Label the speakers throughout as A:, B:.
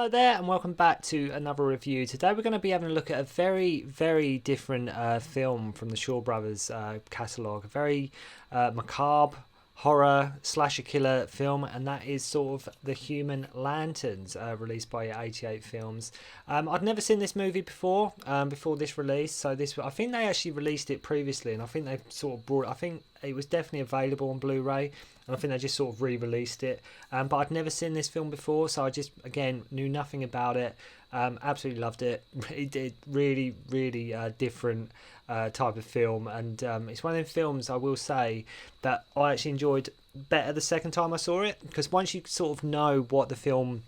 A: Hello there and welcome back to another review. Today we're going to be having a look at a very, very different film from the Shaw Brothers catalogue. A very macabre, horror, slasher killer film, and that is sort of The Human Lanterns, released by 88 Films. I'd never seen this movie before this release, so I think they actually released it previously, and I think they've sort of I think it was definitely available on Blu-ray, and I think they just sort of re-released it. But I'd never seen this film before, so I just, again, knew nothing about it. Absolutely loved it. It did really, really different type of film, and it's one of those films, I will say, that I actually enjoyed better the second time I saw it, because once you sort of know what the film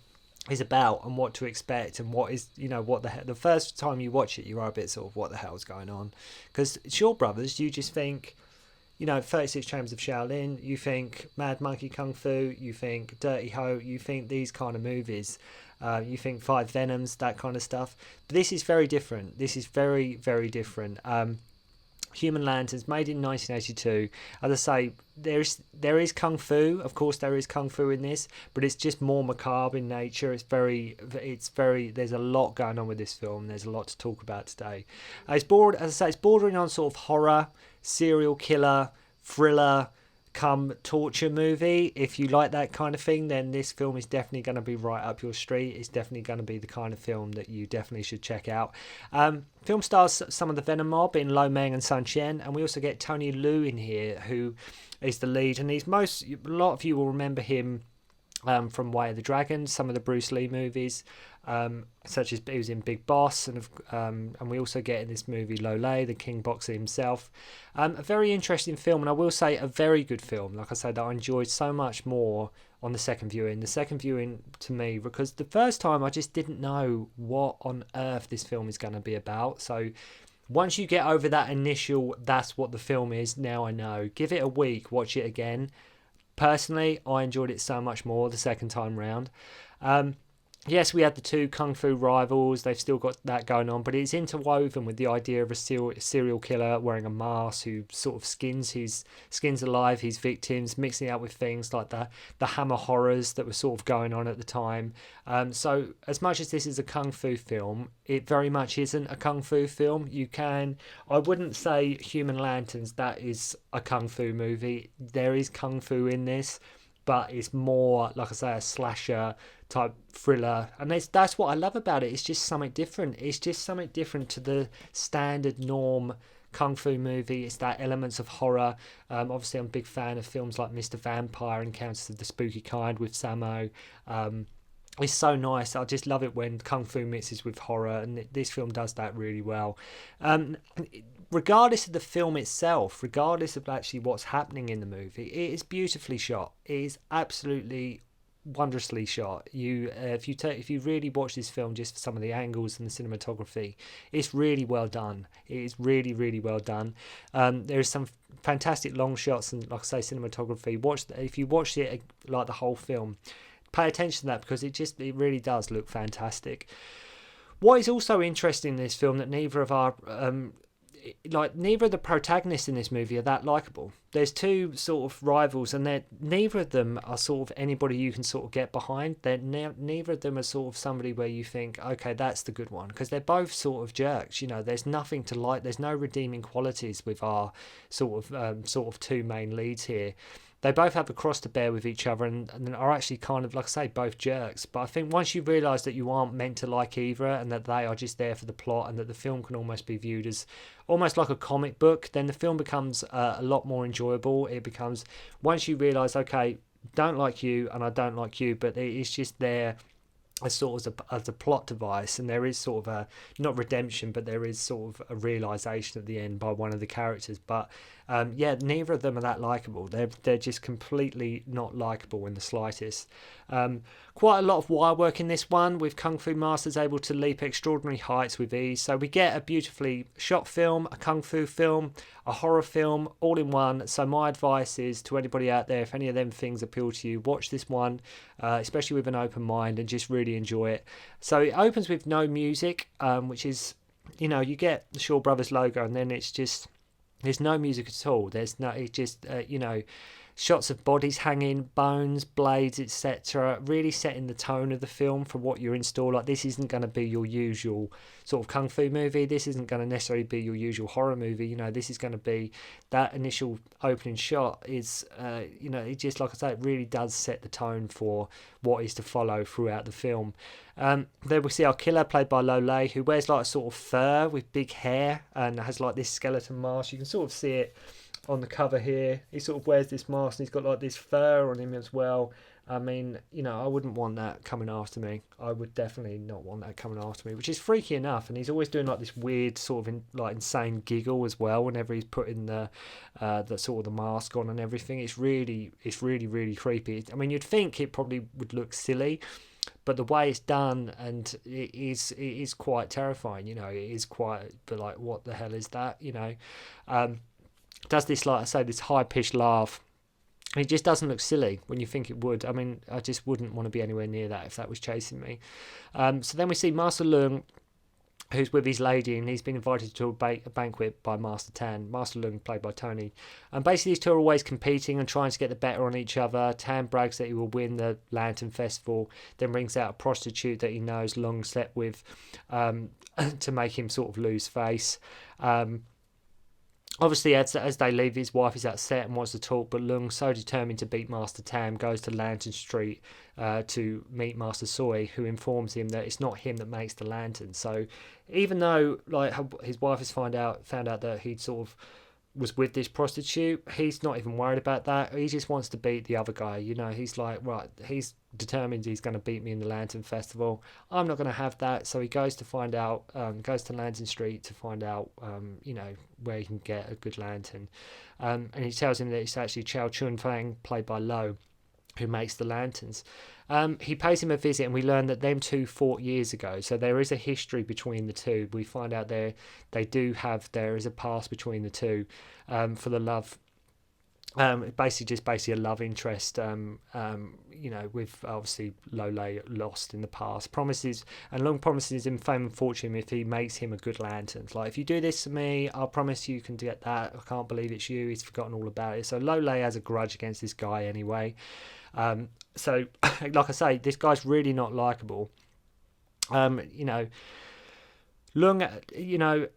A: is about and what to expect and what is, what the first time you watch it, you are a bit sort of, what the hell's going on? Because Shaw Brothers, you just think, 36 Chambers of Shaolin, you think Mad Monkey Kung Fu, you think Dirty Ho, you think these kind of movies, you think Five Venoms, that kind of stuff. But this is very different. This is very, very different. Human Lanterns, made in 1982. As I say, there is kung fu. Of course, there is kung fu in this, but it's just more macabre in nature. It's very. There's a lot going on with this film. There's a lot to talk about today. As I say, it's bordering on sort of horror, serial killer, thriller, come torture movie. If you like that kind of thing, then this film is definitely going to be right up your street. It's definitely going to be the kind of film that you definitely should check out. Film stars some of the Venom mob in Lo Meng and Sun Chen, and we also get Tony Lieh in here, who is the lead, and a lot of you will remember him from Way of the Dragon, some of the Bruce Lee movies, such as he was in Big Boss, and we also get in this movie Lieh, the King Boxer himself. A very interesting film, and I will say a very good film. Like I said, I enjoyed so much more on the second viewing. The second viewing, to me, because the first time I just didn't know what on earth this film is going to be about. So once you get over that initial, that's what the film is, now I know. Give it a week, watch it again. Personally, I enjoyed it so much more the second time round. Yes, we had the two kung fu rivals. They've still got that going on, but it's interwoven with the idea of a serial killer wearing a mask who sort of skins alive his victims, mixing it up with things like the Hammer horrors that were sort of going on at the time. So as much as this is a kung fu film, it very much isn't a kung fu film. I wouldn't say Human Lanterns, that is a kung fu movie. There is kung fu in this, but it's more, like I say, a slasher type thriller, and that's what I love about it. It's just something different. It's just something different to the standard norm kung fu movie. It's that elements of horror. Obviously, I'm a big fan of films like Mr. Vampire, Encounters of the Spooky Kind with Sammo. It's so nice. I just love it when kung fu mixes with horror, and this film does that really well. Regardless of the film itself, regardless of actually what's happening in the movie, it is beautifully shot. It is absolutely wondrously shot. If you really watch this film just for some of the angles and the cinematography, it's really well done. It is really, really well done. There is some fantastic long shots and, like I say, cinematography. If you watch it like the whole film, pay attention to that, because it really does look fantastic. What is also interesting in this film, that neither of the protagonists in this movie are that likable. There's two sort of rivals, and neither of them are sort of anybody you can sort of get behind. Neither of them are sort of somebody where you think, okay, that's the good one, because they're both sort of jerks. There's nothing to like. There's no redeeming qualities with our sort of two main leads here. They both have a cross to bear with each other, and are actually kind of, like I say, both jerks. But I think once you realise that you aren't meant to like either, and that they are just there for the plot, and that the film can almost be viewed as almost like a comic book, then the film becomes a lot more enjoyable. It becomes, once you realise, okay, don't like you and I don't like you, but it's just there as sort of as a plot device, and there is sort of a, not redemption, but there is sort of a realisation at the end by one of the characters. But neither of them are that likeable. They're just completely not likeable in the slightest. Quite a lot of wire work in this one, with Kung Fu masters able to leap extraordinary heights with ease. So we get a beautifully shot film, a Kung Fu film, a horror film, all in one. So my advice is to anybody out there, if any of them things appeal to you, watch this one, especially with an open mind, and just really enjoy it. So it opens with no music, which is, you get the Shaw Brothers logo, and then it's just, there's no music at all. There's no, it just, shots of bodies hanging, bones, blades, etc. Really setting the tone of the film for what you're in store. Like, this isn't going to be your usual sort of kung fu movie. This isn't going to necessarily be your usual horror movie. You know, this is going to be that initial opening shot is, you know, it just, like I say, it really does set the tone for what is to follow throughout the film. Then we see our killer, played by Lieh, who wears like a sort of fur with big hair and has like this skeleton mask. You can sort of see it on the cover here. He sort of wears this mask and he's got like this fur on him as well. I mean, you know, I wouldn't want that coming after me. I would definitely not want that coming after me, which is freaky enough. And he's always doing like this weird sort of like insane giggle as well whenever he's putting the sort of the mask on and everything. It's really creepy. I mean, you'd think it probably would look silly, but the way it's done, and it is quite terrifying. You know, it is quite, but like, what the hell is that? You know, does this, like I say, this high pitched laugh. It just doesn't look silly when you think it would. I mean, I just wouldn't want to be anywhere near that if that was chasing me. So then we see Master Leung, who's with his lady, and he's been invited to a banquet by Master Tan. Master Leung, played by Tony. And basically these two are always competing and trying to get the better on each other. Tan brags that he will win the Lantern Festival, then brings out a prostitute that he knows Leung slept with to make him sort of lose face. Obviously, as they leave, his wife is upset and wants to talk, but Leung, so determined to beat Master Tam, goes to Lantern Street to meet Master Soy, who informs him that it's not him that makes the lantern. So even though like his wife has found out that he sort of was with this prostitute, he's not even worried about that. He just wants to beat the other guy. You know, he's like, right, he's determined he's going to beat me in the Lantern Festival. I'm not going to have that. So he goes to find out, goes to Lantern Street to find out, you know, where he can get a good lantern. And he tells him that it's actually Chow Chun Fang, played by Lo, who makes the lanterns. He pays him a visit, and we learn that them two fought years ago. So there is a history between the two. We find out there is a past between the two for the love. Basically a love interest. You know, with obviously Lieh lost in the past. Promises, and Leung promises him fame and fortune if he makes him a good lantern. Like, if you do this to me, I'll promise you can get that. I can't believe it's you. He's forgotten all about it. So Lieh has a grudge against this guy anyway. So, like I say, this guy's really not likable. You know, Leung, you know,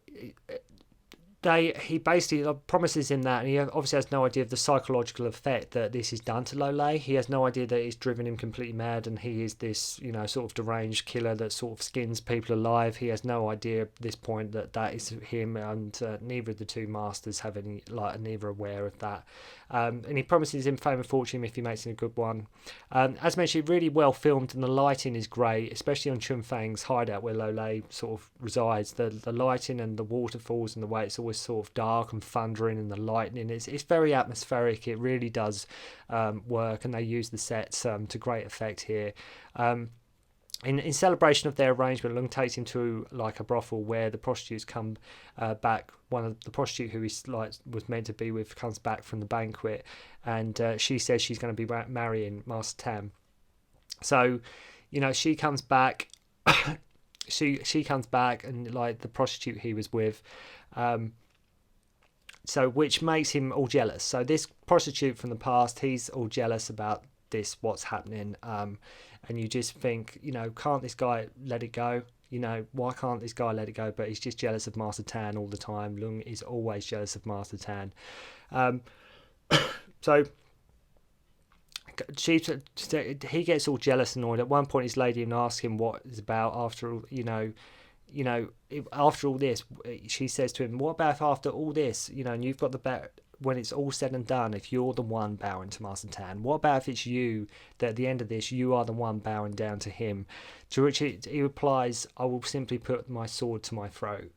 A: he basically promises him that, and he obviously has no idea of the psychological effect that this has done to Lieh. He has no idea that it's driven him completely mad, and he is this, you know, sort of deranged killer that sort of skins people alive. He has no idea at this point that is him, and neither of the two masters have any, like, neither aware of that. And he promises him fame and fortune if he makes him a good one. As mentioned, really well filmed, and the lighting is great, especially on Chun Fang's hideout where Lieh sort of resides. The lighting and the waterfalls and the way it's always sort of dark and thundering, and the lightning, it's very atmospheric. It really does work, and they use the sets to great effect here. In celebration of their arrangement, Leung takes him to like a brothel where the prostitutes come back. One of the prostitute who he's like was meant to be with comes back from the banquet, and she says she's going to be marrying Master Tam. So, you know, she comes back. she comes back, and like the prostitute he was with, so which makes him all jealous. So this prostitute from the past, he's all jealous about this, what's happening. And you just think, you know, can't this guy let it go? You know, why can't this guy let it go? But he's just jealous of Master Tan all the time. Leung is always jealous of Master Tan. So he gets all jealous and annoyed. At one point, his lady asks him what it's about. After all, after all this, she says to him, "What about if after all this, you know, and you've got the better? When it's all said and done, if you're the one bowing to Master Tan, what about if it's you that at the end of this, you are the one bowing down to him?" To which he replies, "I will simply put my sword to my throat."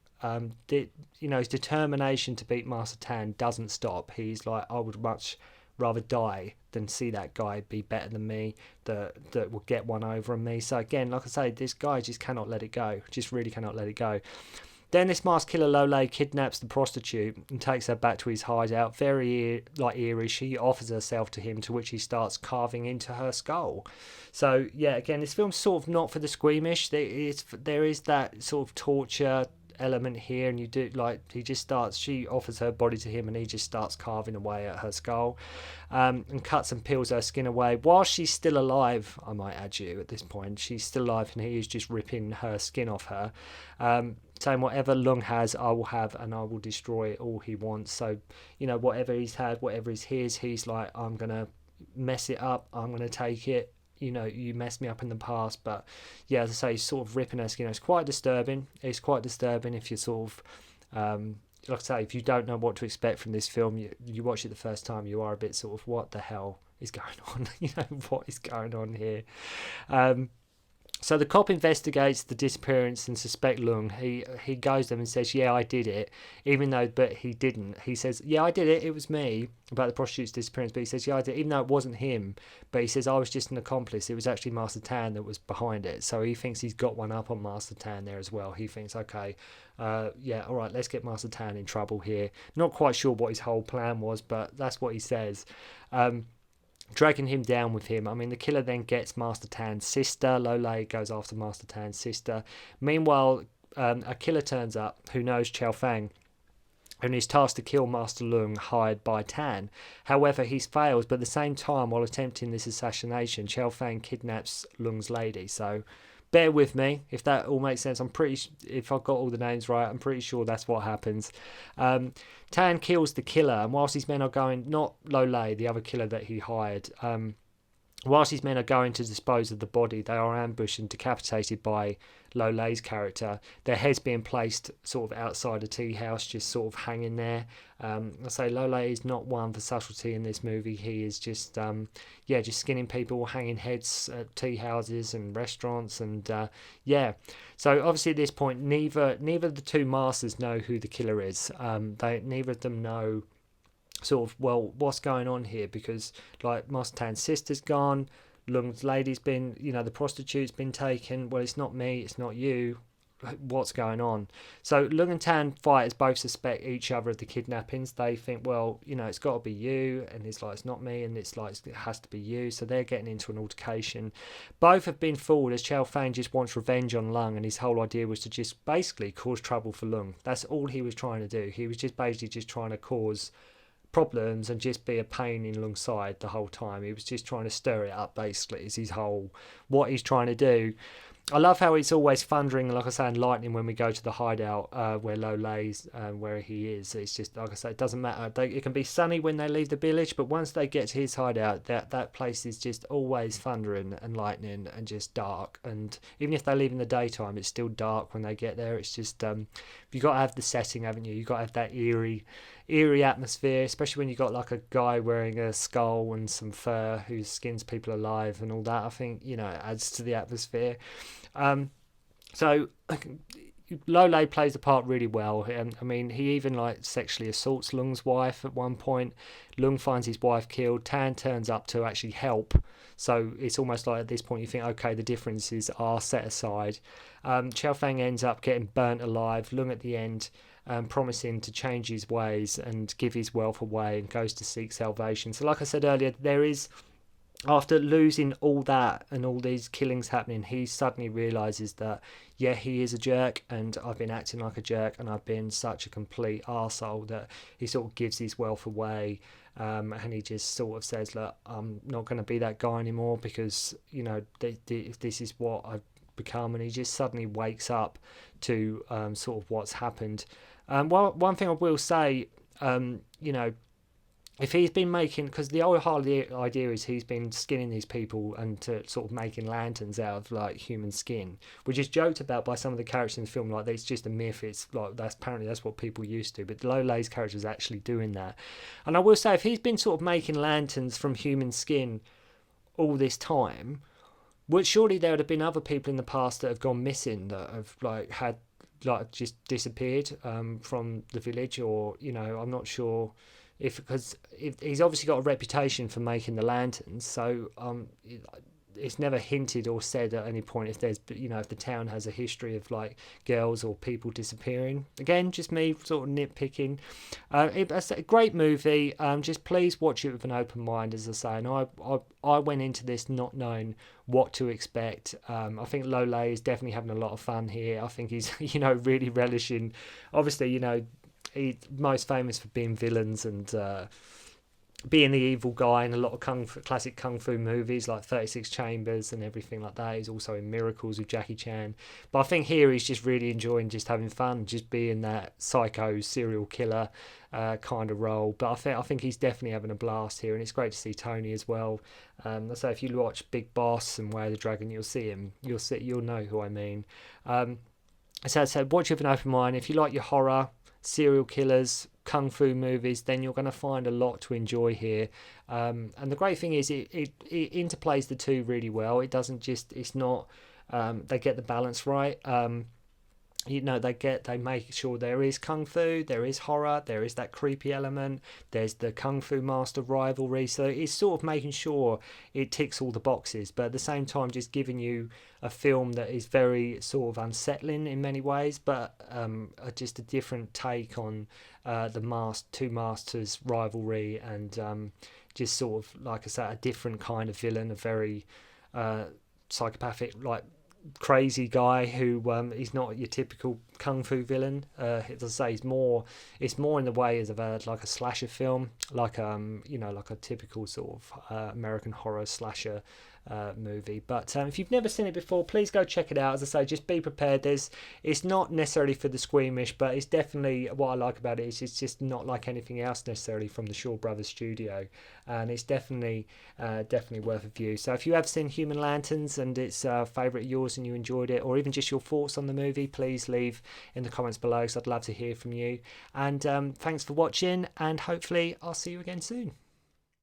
A: His determination to beat Master Tan doesn't stop. He's like, I would much rather die than see that guy be better than me, that will get one over on me. So again, like I say, this guy just cannot let it go. Just really cannot let it go. Then this masked killer Lieh kidnaps the prostitute and takes her back to his hideout. Very eerie. She offers herself to him, to which he starts carving into her skull. So yeah, again, this film's sort of not for the squeamish. There is that sort of torture element here, and you do like she offers her body to him, and he just starts carving away at her skull, and cuts and peels her skin away while she's still alive. I might add you at this point, she's still alive, and he is just ripping her skin off her, saying whatever Lung has, I will have, and I will destroy all he wants. So whatever he's had, whatever is his, he's like, I'm gonna mess it up, I'm gonna take it. You messed me up in the past. But yeah, as I say, he's sort of ripping her skin. It's quite disturbing. It's quite disturbing if you're sort of, like I say, if you don't know what to expect from this film, you watch it the first time, you are a bit sort of, what the hell is going on? What is going on here? So the cop investigates the disappearance and suspect Lung. He goes to them and says, yeah, I did it, but he didn't. He says, yeah, I did it, it was me, about the prostitute's disappearance, but he says, yeah, I did it, even though it wasn't him, but he says, I was just an accomplice, it was actually Master Tan that was behind it. So he thinks he's got one up on Master Tan there as well. He thinks, okay, yeah, all right, let's get Master Tan in trouble here. Not quite sure what his whole plan was, but that's what he says. Dragging him down with him. I mean, the killer then gets Master Tan's sister. Lieh goes after Master Tan's sister. Meanwhile, a killer turns up who knows Chow Fang, and is tasked to kill Master Lung, hired by Tan. However, he fails, but at the same time, while attempting this assassination, Chow Fang kidnaps Lung's lady. So bear with me if that all makes sense. If I've got all the names right, I'm pretty sure that's what happens. Tan kills the killer, and whilst his men are going, not Lieh, the other killer that he hired, whilst his men are going to dispose of the body, they are ambushed and decapitated by Lieh's character. Their heads being placed sort of outside a tea house, just sort of hanging there. I say Lieh is not one for subtlety in this movie. He is just just skinning people, hanging heads at tea houses and restaurants, and So obviously at this point, neither of the two masters know who the killer is. Neither of them know sort of, well, what's going on here, because like Master Tan's sister's gone, Lung's lady's been, the prostitute's been taken. Well, it's not me, it's not you. What's going on? So Lung and Tan fighters both suspect each other of the kidnappings. They think, well, it's got to be you, and it's like, it's not me, and it's like, it has to be you. So they're getting into an altercation. Both have been fooled, as Chow Fang just wants revenge on Lung, and his whole idea was to just basically cause trouble for Lung. That's all he was trying to do. He was just basically just trying to cause problems and just be a pain in Lung's side the whole time. He was just trying to stir it up, basically, is his whole, what he's trying to do. I love how it's always thundering, like I say, and lightning when we go to the hideout where Lieh's, where he is. It's just, like I say, it doesn't matter. It can be sunny when they leave the village, but once they get to his hideout, that place is just always thundering and lightning and just dark. And even if they leave in the daytime, it's still dark when they get there. It's just, you've got to have the setting, haven't you? You've got to have that eerie atmosphere, especially when you got like a guy wearing a skull and some fur who skins people alive and all that. I think it adds to the atmosphere. So Lieh plays the part really well. I mean, he even like sexually assaults Lung's wife at one point. Lung finds his wife killed. Tan turns up to actually help. So it's almost like at this point you think, okay, the differences are set aside. Chow Fang ends up getting burnt alive. Lung at the end promising to change his ways and give his wealth away, and goes to seek salvation. So like I said earlier, there is, after losing all that and all these killings happening, he suddenly realises that, yeah, he is a jerk, and I've been acting like a jerk, and I've been such a complete arsehole, that he sort of gives his wealth away, and he just sort of says, look, I'm not going to be that guy anymore, because, this is what I've become. And he just suddenly wakes up to sort of what's happened. One thing I will say, if he's been making, because the whole idea is he's been skinning these people and to sort of making lanterns out of like human skin, which is joked about by some of the characters in the film, like it's just a myth. It's like that's what people used to, but Lieh's character is actually doing that. And I will say, if he's been sort of making lanterns from human skin all this time, well, surely there would have been other people in the past that have gone missing, that have like had like just disappeared from the village, or I'm not sure. Because he's obviously got a reputation for making the lanterns, so it's never hinted or said at any point if there's, you know, if the town has a history of like girls or people disappearing. Again, just me sort of nitpicking. It's a great movie. Just please watch it with an open mind, as I say. And I went into this not knowing what to expect. I think Lieh is definitely having a lot of fun here. I think he's, you know, really relishing. Obviously, you know, he's most famous for being villains and being the evil guy in a lot of classic kung fu movies like 36 Chambers and everything like that. He's also in Miracles with Jackie Chan. But I think here he's just really enjoying just having fun, just being that psycho serial killer kind of role. But I think he's definitely having a blast here, and it's great to see Tony as well. So if you watch Big Boss and Way of the Dragon, you'll see him. You'll know who I mean. So I said, watch with an open mind. If you like your horror, serial killers, kung fu movies, then you're going to find a lot to enjoy here. And the great thing is it interplays the two really well. It doesn't just, it's not, they get the balance right. You know, they make sure there is kung fu, there is horror, there is that creepy element, there's the kung fu master rivalry. So it's sort of making sure it ticks all the boxes, but at the same time just giving you a film that is very sort of unsettling in many ways, but just a different take on the two masters rivalry, and just sort of, like I said, a different kind of villain, a very psychopathic, like crazy guy who he's not your typical kung fu villain. As I say, it's more in the way of like a slasher film, like you know, like a typical sort of American horror slasher movie. But if you've never seen it before, please go check it out. As I say, just be prepared. It's not necessarily for the squeamish, but it's definitely, what I like about it is it's just not like anything else necessarily from the Shaw Brothers studio, and it's definitely worth a view. So if you have seen Human Lanterns and it's a favourite of yours and you enjoyed it, or even just your thoughts on the movie, please leave in the comments below, because I'd love to hear from you. And thanks for watching, and hopefully I'll see you again soon.